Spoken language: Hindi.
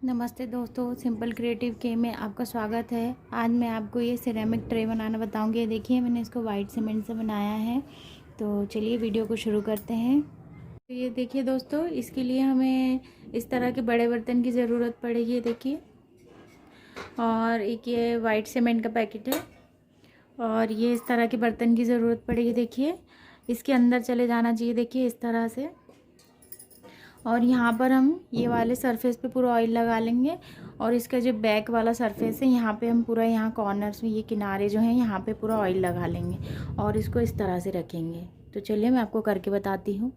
नमस्ते दोस्तों, सिंपल क्रिएटिव के में आपका स्वागत है। आज मैं आपको ये सिरेमिक ट्रे बनाना बताऊंगी। ये देखिए, मैंने इसको वाइट सीमेंट से बनाया है। तो चलिए वीडियो को शुरू करते हैं। तो ये देखिए दोस्तों, इसके लिए हमें इस तरह के बड़े बर्तन की ज़रूरत पड़ेगी। ये देखिए, और एक ये वाइट सीमेंट का पैकेट है और ये इस तरह के बर्तन की ज़रूरत पड़ेगी। देखिए, इसके अंदर चले जाना चाहिए। देखिए इस तरह से। और यहाँ पर हम ये वाले सरफेस पे पूरा ऑयल लगा लेंगे और इसका जो बैक वाला सरफेस है यहाँ पे हम पूरा यहाँ कॉर्नर्स में ये किनारे जो हैं यहाँ पे पूरा ऑयल लगा लेंगे और इसको इस तरह से रखेंगे। तो चलिए मैं आपको करके बताती हूँ।